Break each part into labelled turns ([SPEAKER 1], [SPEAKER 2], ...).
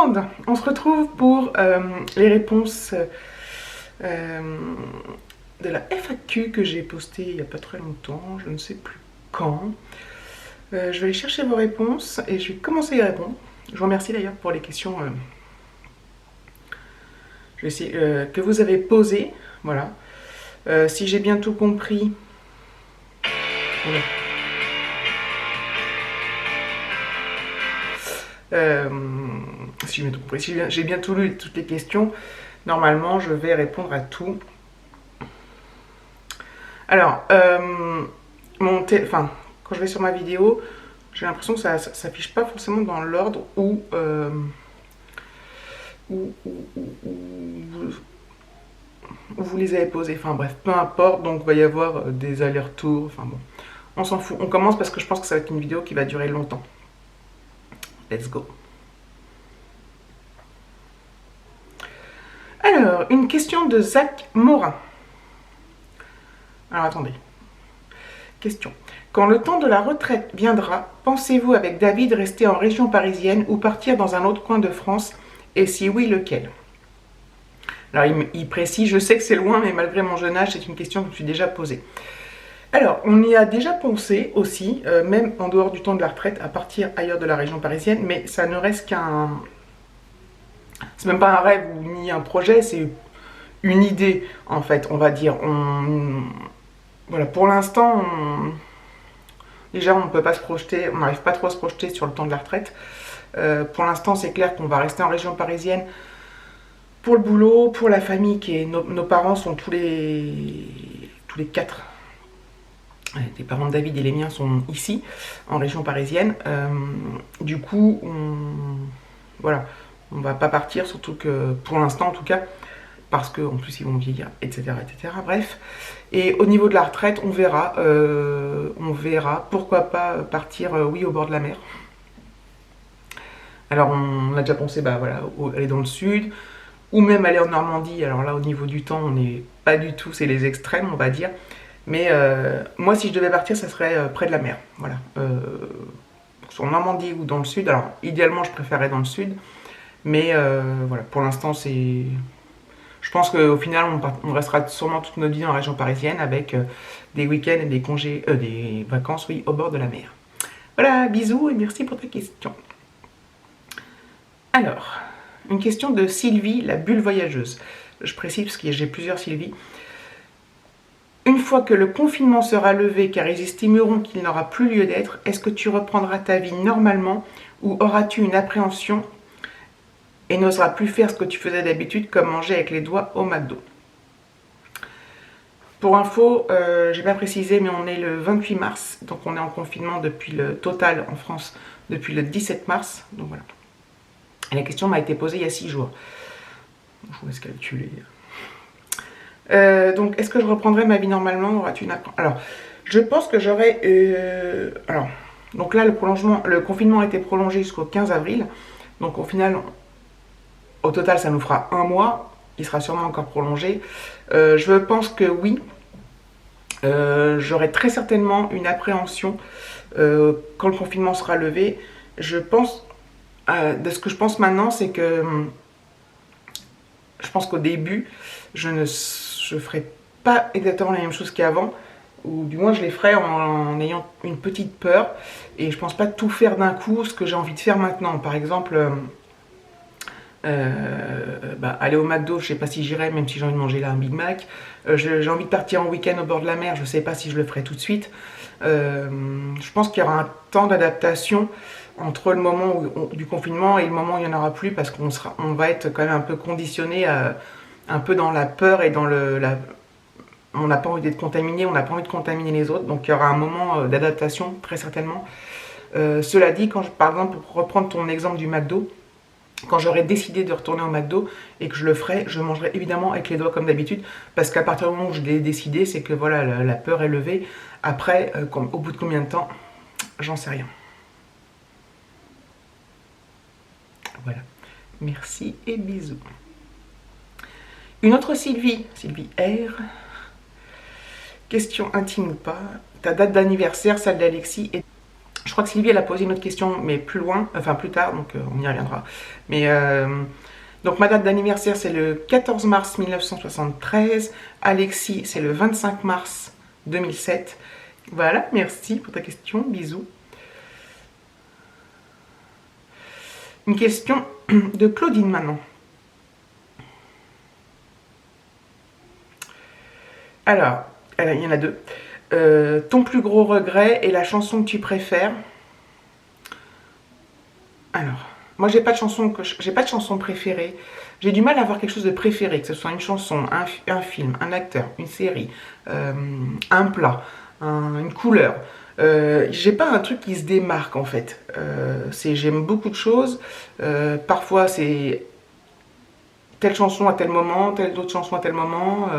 [SPEAKER 1] monde, on se retrouve pour les réponses de la FAQ que j'ai postée il n'y a pas très longtemps, je ne sais plus quand. Je vais aller chercher vos réponses et je vais commencer à y répondre. Je vous remercie d'ailleurs pour les questions je vais essayer, que vous avez posées. Voilà. Si j'ai bien tout compris... Voilà. Si j'ai bien tout lu toutes les questions, normalement je vais répondre à tout. Alors, quand je vais sur ma vidéo, j'ai l'impression que ça s'affiche pas forcément dans l'ordre où vous les avez posés. Enfin bref, peu importe, donc il va y avoir des allers-retours. Enfin bon, on s'en fout. On commence parce que je pense que ça va être une vidéo qui va durer longtemps. Let's go. Alors, une question de Zach Morin. Alors, attendez. Question. Quand le temps de la retraite viendra, pensez-vous avec David rester en région parisienne ou partir dans un autre coin de France? Et si oui, lequel? Alors, il précise, je sais que c'est loin, mais malgré mon jeune âge, c'est une question que je me suis déjà posée. Alors, on y a déjà pensé aussi, même en dehors du temps de la retraite, à partir ailleurs de la région parisienne, mais ça ne reste qu'un... C'est même pas un rêve ni un projet, c'est une idée, en fait, on va dire. Voilà, pour l'instant, déjà, on ne peut pas se projeter, on n'arrive pas trop à se projeter sur le temps de la retraite. Pour l'instant, c'est clair qu'on va rester en région parisienne pour le boulot, pour la famille, nos parents sont tous les quatre. Les parents de David et les miens sont ici, en région parisienne. Du coup, voilà, on va pas partir, surtout que pour l'instant en tout cas, parce qu'en plus ils vont vieillir, etc., etc. Bref. Et au niveau de la retraite, on verra. Pourquoi pas partir, oui, au bord de la mer. Alors on a déjà pensé, bah voilà, aller dans le sud, ou même aller en Normandie. Alors là, au niveau du temps, on n'est pas du tout, c'est les extrêmes, on va dire. Mais moi, si je devais partir, ça serait près de la mer. Voilà. Sur Normandie ou dans le sud. Alors, idéalement, je préférerais dans le sud. Mais voilà, pour l'instant, c'est... Je pense qu'au final, on restera sûrement toute notre vie en région parisienne avec des week-ends et des congés, des vacances, oui, au bord de la mer. Voilà, bisous et merci pour ta question. Alors, une question de Sylvie, la bulle voyageuse. Je précise parce que j'ai plusieurs Sylvie. Une fois que le confinement sera levé car ils estimeront qu'il n'aura plus lieu d'être, est-ce que tu reprendras ta vie normalement ou auras-tu une appréhension et n'oseras plus faire ce que tu faisais d'habitude comme manger avec les doigts au McDo? Pour info, j'ai pas précisé mais on est le 28 mars, donc on est en confinement depuis le total en France depuis le 17 mars, donc voilà. Et la question m'a été posée il y a 6 jours. Je vous laisse calculer. Donc, est-ce que je reprendrai ma vie normalement? Auras-tu une appréhension? Alors, je pense que j'aurai... alors, donc là, le confinement a été prolongé jusqu'au 15 avril. Donc, au final, au total, ça nous fera 1 mois. Il sera sûrement encore prolongé. Je pense que oui. J'aurai très certainement une appréhension quand le confinement sera levé. Je pense... de ce que je pense maintenant, c'est que... je pense qu'au début, je ferai pas exactement la même chose qu'avant, ou du moins je les ferai en ayant une petite peur, et je pense pas tout faire d'un coup, ce que j'ai envie de faire maintenant. Par exemple, aller au McDo, je sais pas si j'irai, même si j'ai envie de manger là un Big Mac. J'ai envie de partir en week-end au bord de la mer, je sais pas si je le ferai tout de suite. Je pense qu'il y aura un temps d'adaptation entre le moment du confinement et le moment où il n'y en aura plus, parce qu'on va être quand même un peu conditionné, un peu dans la peur et dans on n'a pas envie d'être contaminé, on n'a pas envie de contaminer les autres, donc il y aura un moment d'adaptation très certainement. Cela dit, par exemple, pour reprendre ton exemple du McDo, quand j'aurai décidé de retourner au McDo et que je le ferai, je mangerai évidemment avec les doigts comme d'habitude, parce qu'à partir du moment où je l'ai décidé, c'est que voilà, la peur est levée. Après, au bout de combien de temps, j'en sais rien. Voilà. Merci et bisous. Une autre Sylvie R. Question intime ou pas? Ta date d'anniversaire, celle d'Alexis et... Je crois que Sylvie, elle a posé une autre question, mais plus loin, enfin plus tard, donc on y reviendra. Mais donc ma date d'anniversaire, c'est le 14 mars 1973. Alexis, c'est le 25 mars 2007. Voilà, merci pour ta question, bisous. Une question de Claudine maintenant. Alors, il y en a deux. Ton plus gros regret et la chanson que tu préfères. Alors, moi j'ai pas de chanson préférée. J'ai du mal à avoir quelque chose de préféré, que ce soit une chanson, un film, un acteur, une série, un plat, une couleur. J'ai pas un truc qui se démarque en fait. J'aime beaucoup de choses. Parfois c'est telle chanson à tel moment, telle autre chanson à tel moment.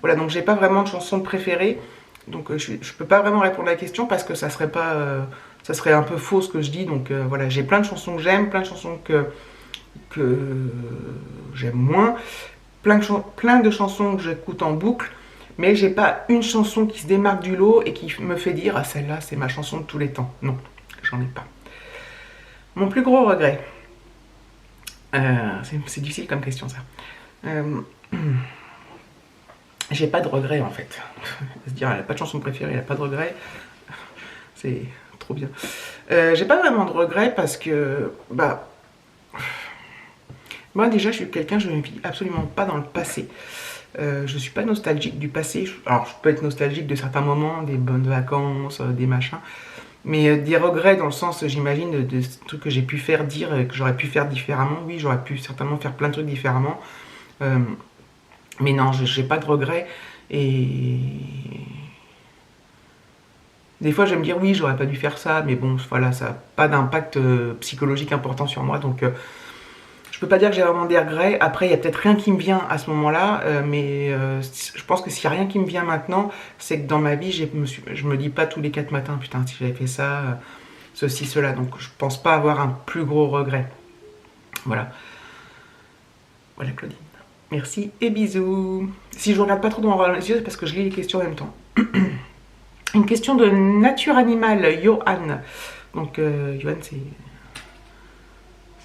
[SPEAKER 1] Voilà, donc j'ai pas vraiment de chanson préférée. Donc je peux pas vraiment répondre à la question parce que ça serait pas, ça serait un peu faux ce que je dis. Donc voilà, j'ai plein de chansons que j'aime, plein de chansons que j'aime moins, plein de chansons que j'écoute en boucle, mais j'ai pas une chanson qui se démarque du lot et qui me fait dire ah celle-là c'est ma chanson de tous les temps. Non, j'en ai pas. Mon plus gros regret. C'est difficile comme question ça. J'ai pas de regret en fait. Se dire elle a pas de chanson préférée, elle a pas de regret, c'est trop bien. J'ai pas vraiment de regret parce que bah moi déjà je suis quelqu'un, je ne vis absolument pas dans le passé. Je suis pas nostalgique du passé. Alors je peux être nostalgique de certains moments, des bonnes vacances, des machins, mais des regrets dans le sens, j'imagine, de trucs que j'ai pu faire, dire, que j'aurais pu faire différemment. Oui, j'aurais pu certainement faire plein de trucs différemment. Mais non, j'ai pas de regrets. Et des fois, je vais me dire, oui, j'aurais pas dû faire ça, mais bon, voilà, ça n'a pas d'impact psychologique important sur moi. Donc, je peux pas dire que j'ai vraiment des regrets. Après, il y a peut-être rien qui me vient à ce moment-là, mais je pense que s'il n'y a rien qui me vient maintenant, c'est que dans ma vie, je me dis pas tous les 4 matins, putain, si j'avais fait ça, ceci, cela. Donc, je pense pas avoir un plus gros regret. Voilà. Voilà, Claudine. Merci et bisous. Si je regarde pas trop dans les yeux, c'est parce que je lis les questions en même temps. Une question de Nature Animale, Johan. Donc, Johan, c'est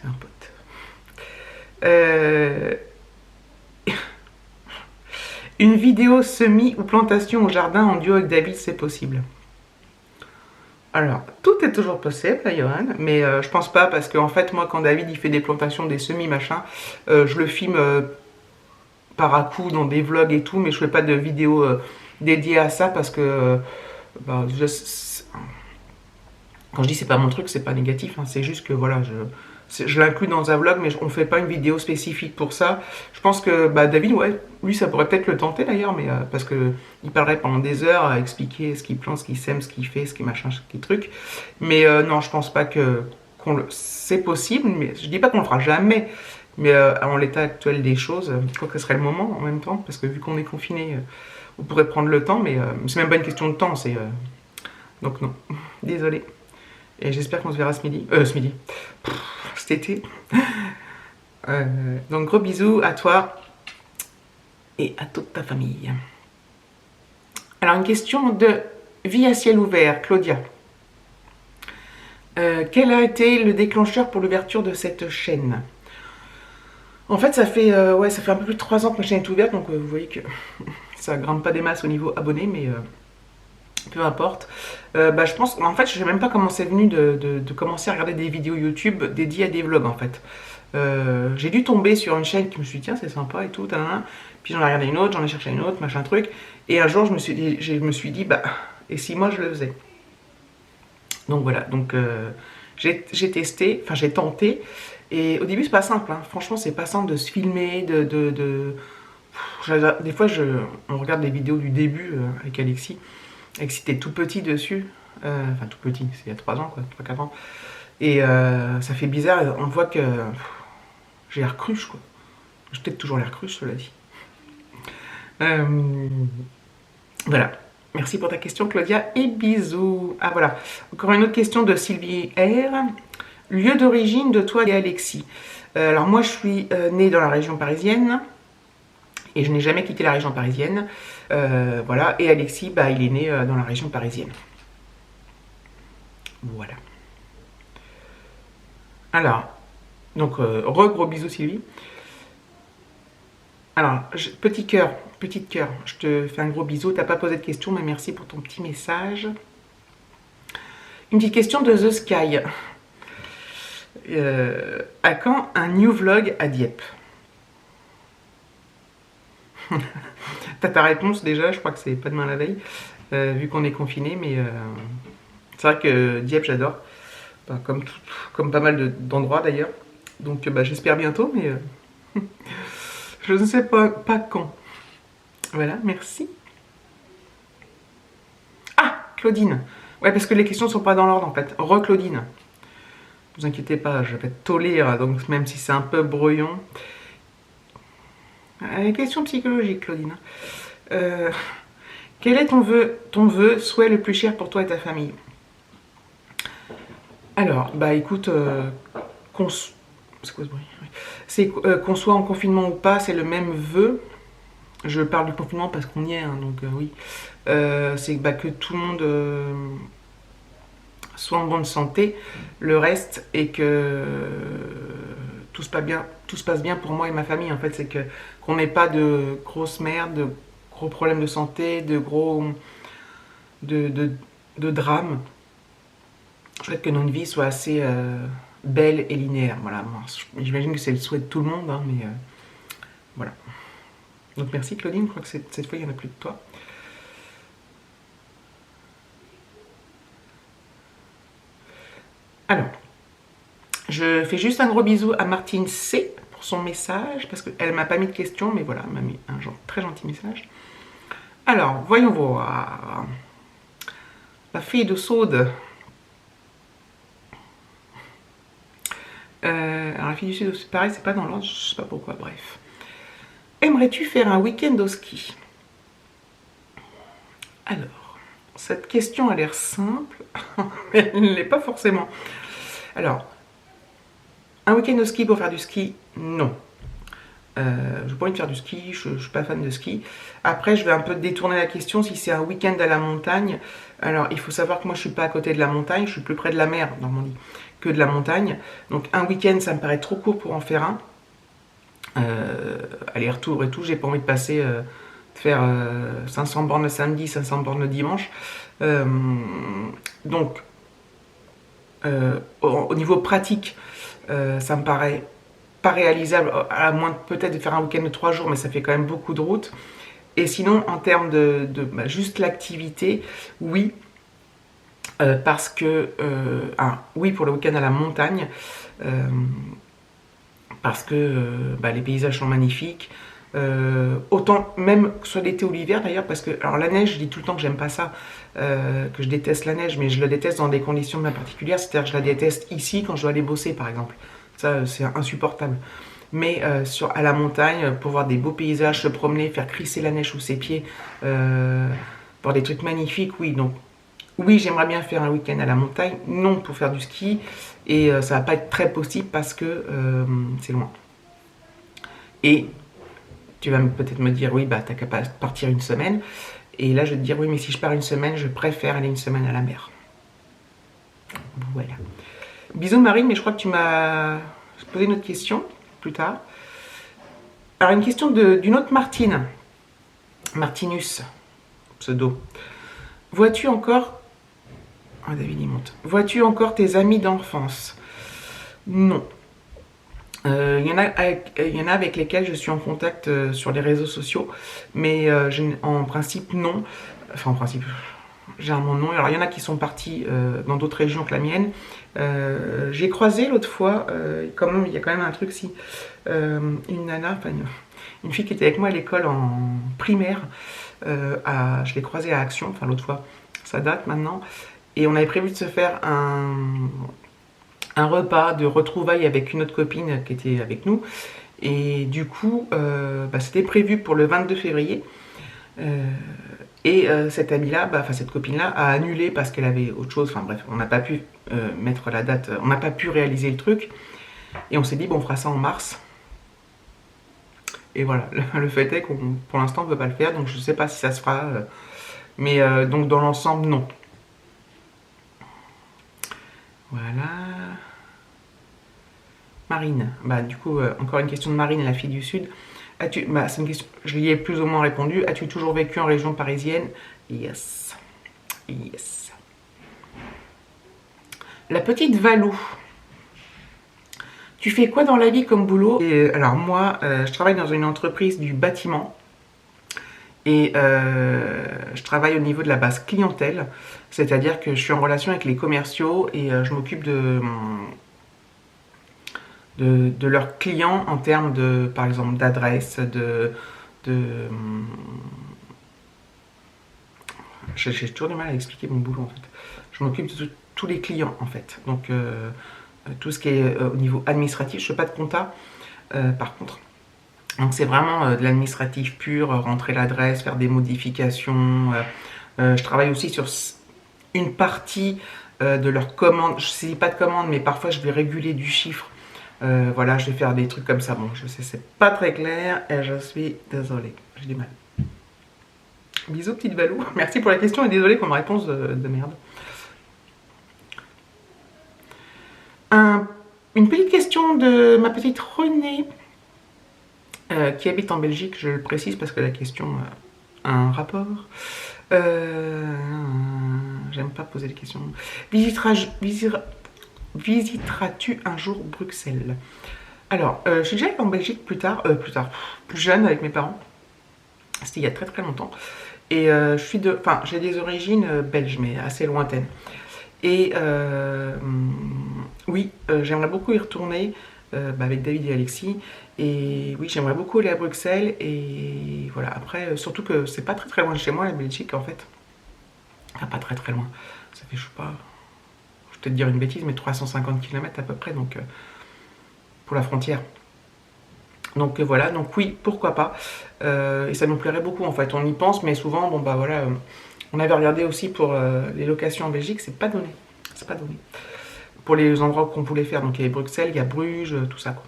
[SPEAKER 1] un pote. Une vidéo semis ou plantation au jardin en duo avec David, c'est possible? Alors, tout est toujours possible, Johan, mais je pense pas parce qu'en fait, moi, quand David il fait des plantations, des semis, machin, je le filme par à coup dans des vlogs et tout, mais je fais pas de vidéo dédiée à ça parce que bah, quand je dis c'est pas mon truc, c'est pas négatif, hein, c'est juste que voilà, je l'inclus dans un vlog, mais on fait pas une vidéo spécifique pour ça. Je pense que bah, David, ouais, lui ça pourrait peut-être le tenter d'ailleurs, mais parce que il parlerait pendant des heures à expliquer ce qu'il plante, ce qu'il sème, ce qu'il fait, ce qu'il machin, ce qu'il truc. Mais non, je pense pas c'est possible, mais je dis pas qu'on le fera jamais. Mais en l'état actuel des choses, je crois que ce serait le moment en même temps, parce que vu qu'on est confiné, on pourrait prendre le temps, mais c'est même pas une question de temps, donc non, désolé. Et j'espère qu'on se verra ce midi, cet été. Donc gros bisous à toi et à toute ta famille. Alors une question de Vie à ciel ouvert, Claudia. Quel a été le déclencheur pour l'ouverture de cette chaîne? En fait, ça fait un peu plus de 3 ans que ma chaîne est ouverte, donc vous voyez que ça grimpe pas des masses au niveau abonné, mais peu importe. Je pense, en fait, je sais même pas comment c'est venu de commencer à regarder des vidéos YouTube dédiées à des vlogs, en fait. J'ai dû tomber sur une chaîne qui me suis dit, tiens, c'est sympa et tout, puis j'en ai regardé une autre, j'en ai cherché une autre, machin truc, et un jour, je me suis dit, bah, et si moi je le faisais? Donc voilà, donc j'ai testé, enfin j'ai tenté, et au début c'est pas simple, hein. Franchement c'est pas simple de se filmer, des fois on regarde des vidéos du début avec Alexis était tout petit dessus, enfin tout petit, c'est il y a 3 ans quoi, 3-4 ans, et ça fait bizarre, on voit que j'ai l'air cruche quoi, j'ai peut-être toujours l'air cruche cela dit. Voilà. Merci pour ta question, Claudia, et bisous. Ah voilà, encore une autre question de Sylvie R. Lieu d'origine de toi et Alexis. Alors moi, je suis née dans la région parisienne et je n'ai jamais quitté la région parisienne. Voilà, et Alexis, bah, il est né dans la région parisienne. Voilà. Alors, donc, gros bisous Sylvie. Alors, petit cœur, petite cœur, je te fais un gros bisou. T'as pas posé de questions, mais merci pour ton petit message. Une petite question de The Sky. À quand un new vlog à Dieppe? T'as ta réponse déjà, je crois que c'est pas demain la veille, vu qu'on est confiné, mais c'est vrai que Dieppe j'adore, enfin, comme pas mal d'endroits d'ailleurs. Donc bah, j'espère bientôt, mais je ne sais pas quand. Voilà, merci. Ah, Claudine. Ouais, parce que les questions sont pas dans l'ordre en fait. Claudine. Ne vous inquiétez pas, je vais tout lire, donc même si c'est un peu brouillon. Les questions psychologiques, Claudine. Quel est ton vœu, souhait le plus cher pour toi et ta famille? Alors, bah écoute, qu'on c'est quoi ce bruit? Oui. C'est qu'on soit en confinement ou pas, c'est le même vœu. Je parle du confinement parce qu'on y est, hein, donc oui. C'est bah, que tout le monde soit en bonne santé, le reste, et que tout se passe bien pour moi et ma famille. En fait, c'est que qu'on n'ait pas de grosses merdes, de gros problèmes de santé, de drames. Je souhaite que notre vie soit assez belle et linéaire. Voilà, j'imagine que c'est le souhait de tout le monde, hein, mais voilà. Donc merci Claudine, je crois que cette fois il n'y en a plus de toi. Alors, je fais juste un gros bisou à Martine C pour son message, parce qu'elle m'a pas mis de questions, mais voilà, elle m'a mis un très gentil message. Alors, voyons voir. La fille de Saude. Alors, la fille du Sud, c'est pareil, c'est pas dans l'ordre, je sais pas pourquoi, bref. Aimerais-tu faire un week-end au ski? Alors, cette question a l'air simple, mais elle ne l'est pas forcément. Alors, un week-end au ski pour faire du ski? Non. Je n'ai pas envie de faire du ski, je ne suis pas fan de ski. Après, je vais un peu détourner la question si c'est un week-end à la montagne. Alors, il faut savoir que moi, je ne suis pas à côté de la montagne, je suis plus près de la mer, Normandie, que de la montagne. Donc, un week-end, ça me paraît trop court pour en faire un. Aller-retour et tout, j'ai pas envie de passer, de faire 500 bornes le samedi, 500 bornes le dimanche. Donc, au niveau pratique, ça me paraît pas réalisable, à moins peut-être de faire un week-end de 3 jours, mais ça fait quand même beaucoup de route. Et sinon, en termes de juste l'activité, oui, parce que, oui pour le week-end à la montagne, parce que les paysages sont magnifiques. Autant même que ce soit l'été ou l'hiver d'ailleurs, parce que alors la neige, je dis tout le temps que j'aime pas ça, que je déteste la neige, mais je la déteste dans des conditions bien particulières, c'est-à-dire que je la déteste ici quand je dois aller bosser par exemple. Ça, c'est insupportable. Mais à la montagne, pour voir des beaux paysages, se promener, faire crisser la neige sous ses pieds, voir des trucs magnifiques, oui. Donc, oui, j'aimerais bien faire un week-end à la montagne, non pour faire du ski, et ça va pas être très possible parce que c'est loin. Et tu vas peut-être me dire, oui, bah t'as qu'à partir une semaine. Et là, je vais te dire, oui, mais si je pars une semaine, je préfère aller une semaine à la mer. Voilà. Bisous Marine, mais je crois que tu m'as posé une autre question plus tard. Alors, une question d'une autre Martine. Martinus, pseudo. Vois-tu encore... Ah, David, il monte. Vois-tu encore tes amis d'enfance? Non. Il y en a avec lesquels je suis en contact sur les réseaux sociaux, mais en principe, non. Enfin, en principe, généralement, non. Alors, il y en a qui sont partis dans d'autres régions que la mienne. J'ai croisé l'autre fois, il y a quand même un truc, si, une nana, enfin, une fille qui était avec moi à l'école en primaire, je l'ai croisée à Action, enfin, l'autre fois, ça date maintenant, et on avait prévu de se faire un repas de retrouvailles avec une autre copine qui était avec nous. Et du coup, c'était prévu pour le 22 février. Cette amie-là, cette copine-là, a annulé parce qu'elle avait autre chose. Enfin bref, on n'a pas pu mettre la date, on n'a pas pu réaliser le truc. Et on s'est dit, bon, on fera ça en mars. Et voilà, le fait est qu'on, pour l'instant, on ne peut pas le faire. Donc je ne sais pas si ça se fera. Mais donc dans l'ensemble, non. Voilà. Marine. Bah, du coup, encore une question de Marine, la fille du Sud. Bah, c'est une question, je lui ai plus ou moins répondu. As-tu toujours vécu en région parisienne? Yes. Yes. La petite Valou. Tu fais quoi dans la vie comme boulot? Alors moi, je travaille dans une entreprise du bâtiment. Et je travaille au niveau de la base clientèle. C'est-à-dire que je suis en relation avec les commerciaux et je m'occupe de leurs clients en termes de, par exemple, d'adresse, j'ai toujours du mal à expliquer mon boulot en fait. Je m'occupe de tous les clients en fait. Donc tout ce qui est au niveau administratif, je ne fais pas de compta par contre. Donc c'est vraiment de l'administratif pur, rentrer l'adresse, faire des modifications. Je travaille aussi sur une partie de leurs commandes. Je ne saisis pas de commandes, mais parfois je vais réguler du chiffre. Voilà, je vais faire des trucs comme ça. Bon, je sais, c'est pas très clair et je suis désolée. J'ai du mal. Bisous, petite Valou. Merci pour la question et désolée pour ma réponse de merde. Une petite question de ma petite Renée qui habite en Belgique. Je le précise parce que la question a un rapport. J'aime pas poser les questions. Visiteras-tu un jour Bruxelles? Alors, je suis déjà allée en Belgique plus jeune avec mes parents. C'était il y a très très longtemps. Et j'ai des origines belges, mais assez lointaines. Et oui, j'aimerais beaucoup y retourner avec David et Alexis. Et oui, j'aimerais beaucoup aller à Bruxelles. Et voilà, après, surtout que c'est pas très très loin de chez moi, la Belgique, en fait. Enfin, pas très très loin. Ça fait, je sais pas, je vais peut-être dire une bêtise, mais 350 km à peu près, donc pour la frontière. Donc voilà, donc oui, pourquoi pas. Et ça nous plairait beaucoup en fait. On y pense, mais souvent, bon bah voilà, on avait regardé aussi pour les locations en Belgique, c'est pas donné. C'est pas donné. Pour les endroits qu'on voulait faire, donc il y a Bruxelles, il y a Bruges, tout ça quoi.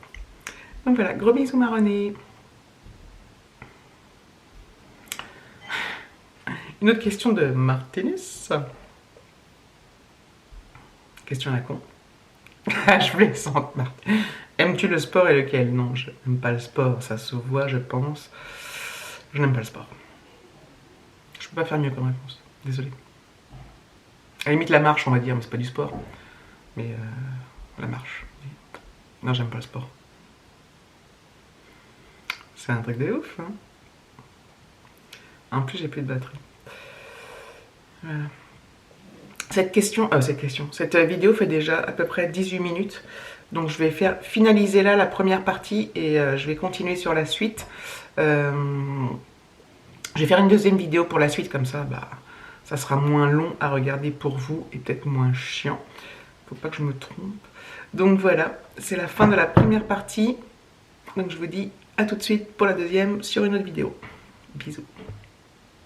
[SPEAKER 1] Donc voilà, gros bisous ma Renée. Une autre question de Martinus. Question à la con. Je plaisante, Martin. Aimes-tu le sport et lequel? Non, je n'aime pas le sport, ça se voit, je pense. Je n'aime pas le sport. Je peux pas faire mieux comme réponse, désolé. À la limite la marche, on va dire, mais c'est pas du sport. Mais la marche. Non, j'aime pas le sport. C'est un truc de ouf, hein. En plus, j'ai plus de batterie. Voilà. Cette vidéo fait déjà à peu près 18 minutes. Donc je vais finaliser là la première partie et je vais continuer sur la suite. Je vais faire une deuxième vidéo pour la suite, comme ça, bah, ça sera moins long à regarder pour vous et peut-être moins chiant. Faut pas que je me trompe. Donc voilà, c'est la fin de la première partie. Donc je vous dis à tout de suite pour la deuxième sur une autre vidéo. Bisous.